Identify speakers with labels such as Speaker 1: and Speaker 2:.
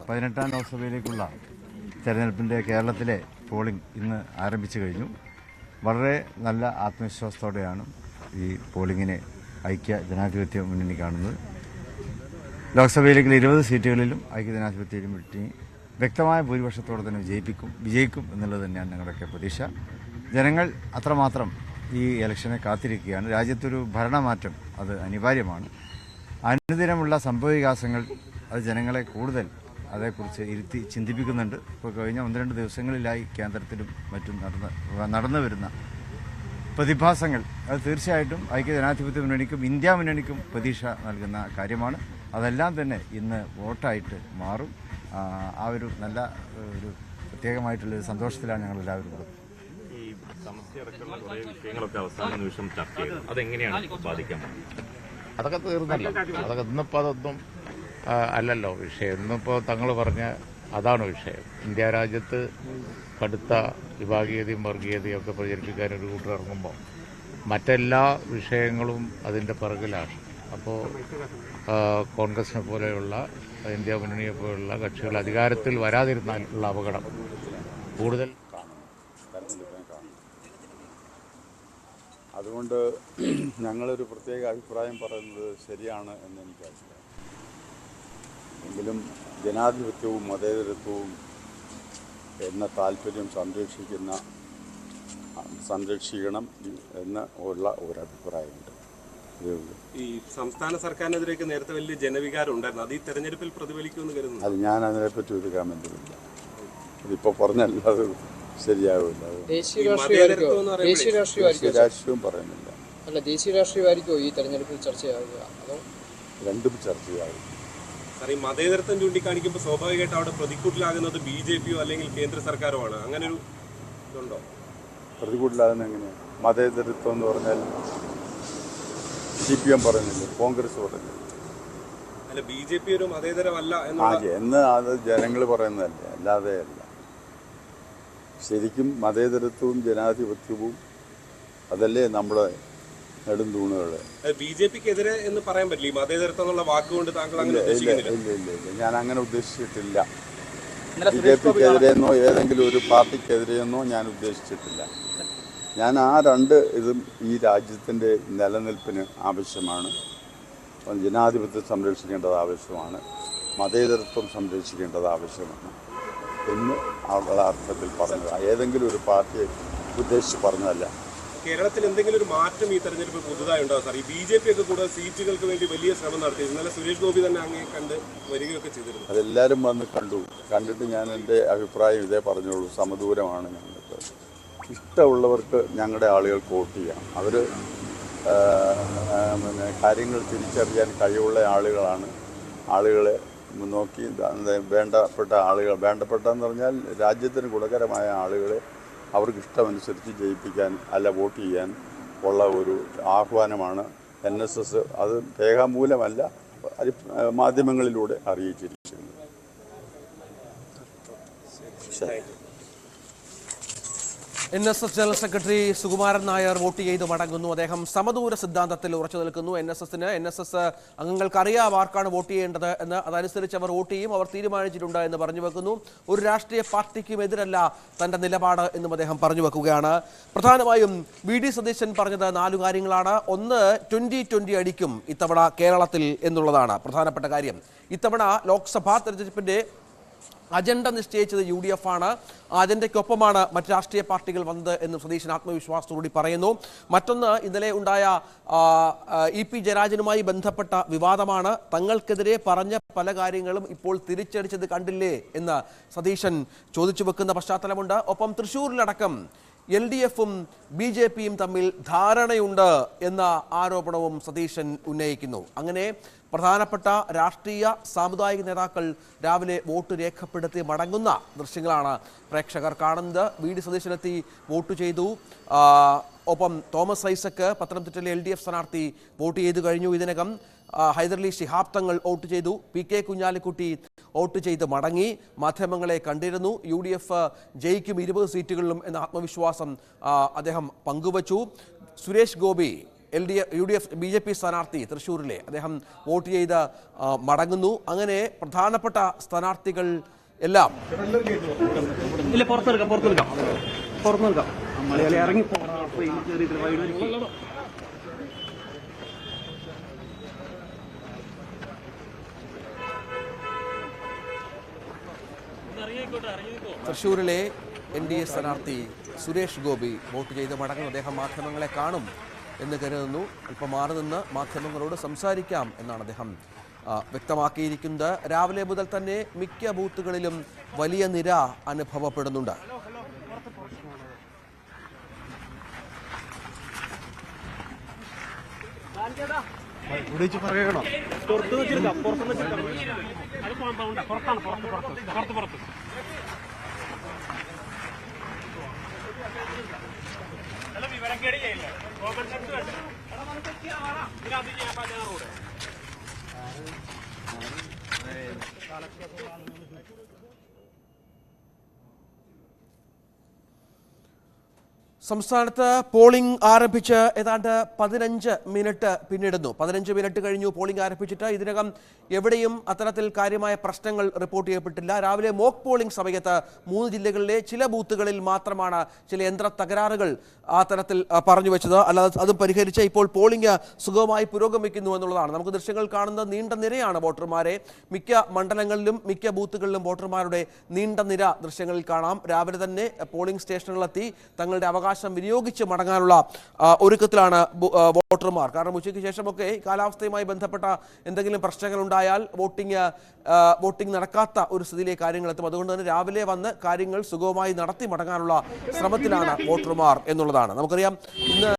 Speaker 1: 18ാം ലോക്സഭയിലേക്കുള്ള തെരഞ്ഞെടുപ്പിൻ്റെ കേരളത്തിലെ പോളിംഗ് ഇന്ന് ആരംഭിച്ചു കഴിഞ്ഞു. വളരെ നല്ല ആത്മവിശ്വാസത്തോടെയാണ് ഈ പോളിങ്ങിനെ ഐക്യ ജനാധിപത്യ മുന്നണി കാണുന്നത്. ലോക്സഭയിലേക്കുള്ള 20 സീറ്റുകളിലും ഐക്യ ജനാധിപത്യ മുന്നണി വ്യക്തമായ ഭൂരിപക്ഷത്തോടെ തന്നെ വിജയിക്കും എന്നുള്ളത് തന്നെയാണ് ഞങ്ങളുടെയൊക്കെ പ്രതീക്ഷ. ജനങ്ങൾ അത്രമാത്രം ഈ ഇലക്ഷനെ കാത്തിരിക്കുകയാണ്. രാജ്യത്തൊരു ഭരണമാറ്റം അത് അനിവാര്യമാണ്. അനുദിനമുള്ള സംഭവവികാസങ്ങൾ അത് ജനങ്ങളെ കൂടുതൽ അതേക്കുറിച്ച് ഇരുത്തി ചിന്തിപ്പിക്കുന്നുണ്ട്. ഇപ്പോൾ കഴിഞ്ഞ 1-2 ദിവസങ്ങളിലായി കേന്ദ്രത്തിലും മറ്റും നടന്നു വരുന്ന പ്രതിഭാസങ്ങൾ അത് തീർച്ചയായിട്ടും ഐക്യ ജനാധിപത്യ മുന്നണിക്കും ഇന്ത്യ മുന്നണിക്കും പ്രതീക്ഷ നൽകുന്ന കാര്യമാണ്. അതെല്ലാം തന്നെ ഇന്ന് വോട്ടായിട്ട് മാറും. ആ ഒരു നല്ല ഒരു പ്രത്യേകമായിട്ടുള്ളൊരു സന്തോഷത്തിലാണ് ഞങ്ങളെല്ലാവരും ഉള്ളത്.
Speaker 2: ഈ സമസ്യയടക്കമുള്ള കുറേ വിഷയങ്ങളൊക്കെ അവസാന നിമിഷം ചർച്ച ചെയ്തു. അതെങ്ങനെയാണ് ബാധിക്കാൻ?
Speaker 3: അതൊക്കെ തീർന്നല്ലോ. അതൊക്കെ ഇന്നിപ്പോൾ അതൊന്നും അല്ലല്ലോ വിഷയം. ഇന്നിപ്പോൾ തങ്ങൾ പറഞ്ഞ അതാണ് വിഷയം. ഇന്ത്യ രാജ്യത്ത് കടുത്ത വിഭാഗീയതയും വർഗീയതയും ഒക്കെ പ്രചരിപ്പിക്കാൻ ഒരു കൂട്ടർ ഇറങ്ങുമ്പോൾ മറ്റെല്ലാ വിഷയങ്ങളും അതിൻ്റെ പിറകിലാണ്. അപ്പോൾ കോൺഗ്രസിനെ പോലെയുള്ള ഇന്ത്യ മുന്നണിയെ പോലെയുള്ള കക്ഷികൾ അധികാരത്തിൽ വരാതിരുന്നാലുള്ള അപകടം കൂടുതൽ
Speaker 4: അതുകൊണ്ട് ഞങ്ങളൊരു പ്രത്യേക അഭിപ്രായം പറയുന്നത് ശരിയാണ് എന്ന് എനിക്കറിയാം. എങ്കിലും ജനാധിപത്യവും മതേതരത്വവും എന്ന താല്പര്യം സംരക്ഷിക്കണം എന്ന് ഉള്ള ഒരഭിപ്രായമുണ്ട്.
Speaker 5: ഈ സംസ്ഥാന സർക്കാരിനെതിരെയൊക്കെ നേരത്തെ വലിയ ജനവികാരം ഉണ്ടായിരുന്നു. അത് ഈ തെരഞ്ഞെടുപ്പിൽ പ്രതിഫലിക്കുമെന്ന് കരുതുന്നു.
Speaker 4: അത് ഞാൻ അതിനെപ്പറ്റി ഒരു കമന്റുമില്ല. ഇതിപ്പോൾ പറഞ്ഞല്ല അത് ശരിയാവില്ല. രാഷ്ട്രീയവും പറയുന്നില്ല.
Speaker 6: അല്ല, ദേശീയ രാഷ്ട്രീയമായിരിക്കുമോ ഈ തെരഞ്ഞെടുപ്പിൽ ചർച്ചയാവുക? അതോ
Speaker 4: രണ്ടും ചർച്ചയാകും.
Speaker 5: സാർ, ഈ മതേതരത്വം ചൂണ്ടിക്കാണിക്കുമ്പോൾ സ്വാഭാവികമായിട്ട് അവിടെ പ്രതികൂട്ടിലാകുന്നത് BJP അല്ലെങ്കിൽ കേന്ദ്ര സർക്കാരോ ആണ്. അങ്ങനെ ഒരു ഇതുണ്ടോ?
Speaker 4: പ്രതികൂട്ടിലാകുന്ന എങ്ങനെയാണ്? മതേതരത്വം എന്ന് പറഞ്ഞാൽ CPM പറയുന്നില്ല, കോൺഗ്രസ് പറയുന്നില്ല.
Speaker 5: അല്ല, BJP ഒരു മതേതരമല്ല
Speaker 4: എന്ന് അത് ജനങ്ങൾ പറയുന്നതല്ലേ, അല്ലാതെ അല്ല. ശരിക്കും മതേതരത്വവും ജനാധിപത്യവും അതല്ലേ നമ്മുടെ നെടുംതൂണുകൾ.
Speaker 5: BJPക്കെതിരെ എന്ന് പറയാൻ പറ്റില്ല. മതേതരത്വം എന്നുള്ള വാക്കുകൊണ്ട് താങ്കൾ അങ്ങനെ
Speaker 4: ഇല്ല, ഞാൻ അങ്ങനെ ഉദ്ദേശിച്ചിട്ടില്ല. BJPക്കെതിരെയെന്നോ ഏതെങ്കിലും ഒരു പാർട്ടിക്കെതിരെയെന്നോ ഞാൻ ഉദ്ദേശിച്ചിട്ടില്ല. ഞാൻ ആ ഇതും ഈ രാജ്യത്തിൻ്റെ നിലനിൽപ്പിന് ആവശ്യമാണ്. ജനാധിപത്യം സംരക്ഷിക്കേണ്ടത് ആവശ്യമാണ്, മതേതരത്വം സംരക്ഷിക്കേണ്ടത് ആവശ്യമാണ് എന്ന് ഉള്ള അർത്ഥത്തിൽ പറഞ്ഞത്. ഏതെങ്കിലും ഒരു പാർട്ടിയെ ഉദ്ദേശിച്ച് പറഞ്ഞതല്ല.
Speaker 5: കേരളത്തിൽ എന്തെങ്കിലും ഒരു മാറ്റം ഈ തെരഞ്ഞെടുപ്പ് പുതുതായി ഉണ്ടാവും സാർ? ഈ BJP ഒക്കെ കൂടുതൽ സീറ്റുകൾക്ക് വേണ്ടി വലിയ ശ്രമം നടത്തി. ഇന്നലെ സുരേഷ് ഗോപി തന്നെ അങ്ങേ കണ്ട് വരികയൊക്കെ ചെയ്തിരുന്നു.
Speaker 4: അതെല്ലാവരും വന്ന് കണ്ടിട്ട് ഞാൻ എൻ്റെ അഭിപ്രായം ഇതേ പറഞ്ഞോളൂ. സമദൂരമാണ് ഞങ്ങൾക്ക്. ഇഷ്ടമുള്ളവർക്ക് ഞങ്ങളുടെ ആളുകൾക്ക് വോട്ട് ചെയ്യാം. അവർ കാര്യങ്ങൾ തിരിച്ചറിയാൻ കഴിവുള്ള ആളുകളാണ്. ആളുകളെ നോക്കി വേണ്ടപ്പെട്ടെന്ന് പറഞ്ഞാൽ രാജ്യത്തിന് ഗുണകരമായ ആളുകളെ അവർക്ക് ഇഷ്ടമനുസരിച്ച് ജയിപ്പിക്കാൻ വോട്ട് ചെയ്യാൻ ഉള്ള ഒരു ആഹ്വാനമാണ് NSS. അത് രേഖാമൂലമല്ല, മാധ്യമങ്ങളിലൂടെ അറിയിച്ചിരിക്കുന്നത്.
Speaker 7: NSS general secretary Sukumaran Nair vote ചെയ്ത് മടങ്ങുന്നു. അദ്ദേഹം സമദൂര സിദ്ധാന്തത്തിൽ ഉറച്ചു നിൽക്കുന്നു. NSS അംഗങ്ങൾക്ക് അറിയാം ആർക്കാണ് വോട്ട് ചെയ്യേണ്ടത് എന്ന്. അതനുസരിച്ച് അവർ വോട്ട് ചെയ്യും, അവർ തീരുമാനിച്ചിട്ടുണ്ട് എന്ന് പറഞ്ഞു വെക്കുന്നു. ഒരു രാഷ്ട്രീയ പാർട്ടിക്കും എതിരല്ല തന്റെ നിലപാട് എന്നും അദ്ദേഹം പറഞ്ഞു വെക്കുകയാണ്. പ്രധാനമായും VD സതീശൻ പറഞ്ഞത് 4 കാര്യങ്ങളാണ്. ഒന്ന്, 2020 അടിക്കും ഇത്തവണ കേരളത്തിൽ എന്നുള്ളതാണ് പ്രധാനപ്പെട്ട കാര്യം. ഇത്തവണ ലോക്സഭാ തെരഞ്ഞെടുപ്പിന്റെ അജണ്ട നിശ്ചയിച്ചത് UDF ആണ്. ആ അജണ്ടയ്ക്കൊപ്പമാണ് മറ്റ് രാഷ്ട്രീയ പാർട്ടികൾ വന്നത് എന്നും സതീശൻ ആത്മവിശ്വാസത്തോടുകൂടി പറയുന്നു. മറ്റൊന്ന്, ഇന്നലെ ഉണ്ടായ EP ജയരാജനുമായി ബന്ധപ്പെട്ട വിവാദമാണ്. തങ്ങൾക്കെതിരെ പറഞ്ഞ പല കാര്യങ്ങളും ഇപ്പോൾ തിരിച്ചടിച്ചത് കണ്ടില്ലേ എന്ന് സതീശൻ ചോദിച്ചു വെക്കുന്ന പശ്ചാത്തലമുണ്ട്. ഒപ്പം തൃശ്ശൂരിലടക്കം LDFും BJPയും തമ്മിൽ ധാരണയുണ്ട് എന്ന ആരോപണവും സതീശൻ ഉന്നയിക്കുന്നു. അങ്ങനെ പ്രധാനപ്പെട്ട രാഷ്ട്രീയ സാമുദായിക നേതാക്കൾ രാവിലെ വോട്ട് രേഖപ്പെടുത്തി മടങ്ങുന്ന ദൃശ്യങ്ങളാണ് പ്രേക്ഷകർ കാണുന്നത്. VD സതീശനെത്തി വോട്ട് ചെയ്തു. ഒപ്പം തോമസ് ഐസക്ക് പത്തനംതിട്ടയിലെ LDF സ്ഥാനാർത്ഥി വോട്ട് ചെയ്തു കഴിഞ്ഞു. ഇതിനകം ഹൈദരലി ശിഹാബ് തങ്ങൾ വോട്ട് ചെയ്തു. PK കുഞ്ഞാലിക്കുട്ടി വോട്ട് ചെയ്ത് മടങ്ങി. മാധ്യമങ്ങളെ കണ്ടിരുന്നു. UDF ജയിക്കും 20 സീറ്റുകളിലും എന്ന ആത്മവിശ്വാസം അദ്ദേഹം പങ്കുവച്ചു. സുരേഷ് ഗോപി BJP സ്ഥാനാർത്ഥി തൃശ്ശൂരിലെ അദ്ദേഹം വോട്ട് ചെയ്ത് മടങ്ങുന്നു. അങ്ങനെ പ്രധാനപ്പെട്ട സ്ഥാനാർത്ഥികൾ എല്ലാം തൃശ്ശൂരിലെ NDA സ്ഥാനാർത്ഥി സുരേഷ് ഗോപി വോട്ട് ചെയ്ത് മടങ്ങുന്നു. അദ്ദേഹം മാധ്യമങ്ങളെ കാണും എന്ന് കരുതുന്നു. അല്പം മാറി നിന്ന് മാധ്യമങ്ങളോട് സംസാരിക്കാം എന്നാണ് അദ്ദേഹം വ്യക്തമാക്കിയിരിക്കുന്നത്. രാവിലെ മുതൽ തന്നെ മിക്ക ബൂത്തുകളിലും വലിയ നിര അനുഭവപ്പെടുന്നുണ്ട്. സംസ്ഥാനത്ത് പോളിംഗ് ആരംഭിച്ച് ഏതാണ്ട് 15 മിനിറ്റ് പിന്നിടുന്നു. 15 മിനിറ്റ് കഴിഞ്ഞു പോളിംഗ് ആരംഭിച്ചിട്ട്. ഇതിനകം എവിടെയും അത്തരത്തിൽ കാര്യമായ പ്രശ്നങ്ങൾ റിപ്പോർട്ട് ചെയ്യപ്പെട്ടില്ല. രാവിലെ മോക്ക് പോളിംഗ് സമയത്ത് 3 ജില്ലകളിലെ ചില ബൂത്തുകളിൽ മാത്രമാണ് ചില യന്ത്ര തകരാറുകൾ ആ തരത്തിൽ പറഞ്ഞു വെച്ചത്. അല്ലാതെ അതും പരിഹരിച്ച് ഇപ്പോൾ പോളിംഗ് സുഗമമായി പുരോഗമിക്കുന്നു എന്നുള്ളതാണ്. നമുക്ക് ദൃശ്യങ്ങൾ കാണുന്ന നീണ്ട നിരയാണ് വോട്ടർമാരെ. മിക്ക മണ്ഡലങ്ങളിലും മിക്ക ബൂത്തുകളിലും വോട്ടർമാരുടെ നീണ്ട നിര ദൃശ്യങ്ങളിൽ കാണാം. രാവിലെ തന്നെ പോളിംഗ് സ്റ്റേഷനുകളിലെത്തി തങ്ങളുടെ അവകാശം വിനിയോഗിച്ച് മടങ്ങാനുള്ള ഒരുക്കത്തിലാണ് വോട്ടർമാർ. കാരണം ഉച്ചയ്ക്ക് ശേഷമൊക്കെ കാലാവസ്ഥയുമായി ബന്ധപ്പെട്ട എന്തെങ്കിലും പ്രശ്നങ്ങൾ ഉണ്ടായാൽ വോട്ടിംഗ് നടക്കാത്ത ഒരു സ്ഥിതിയിലേക്ക് കാര്യങ്ങൾ എത്തും. അതുകൊണ്ട് തന്നെ രാവിലെ വന്ന് കാര്യങ്ങൾ സുഗമമായി നടത്തി മടങ്ങാനുള്ള ശ്രമത്തിലാണ് വോട്ടർമാർ എന്നുള്ളതാണ്. നമുക്കറിയാം ഇന്ന്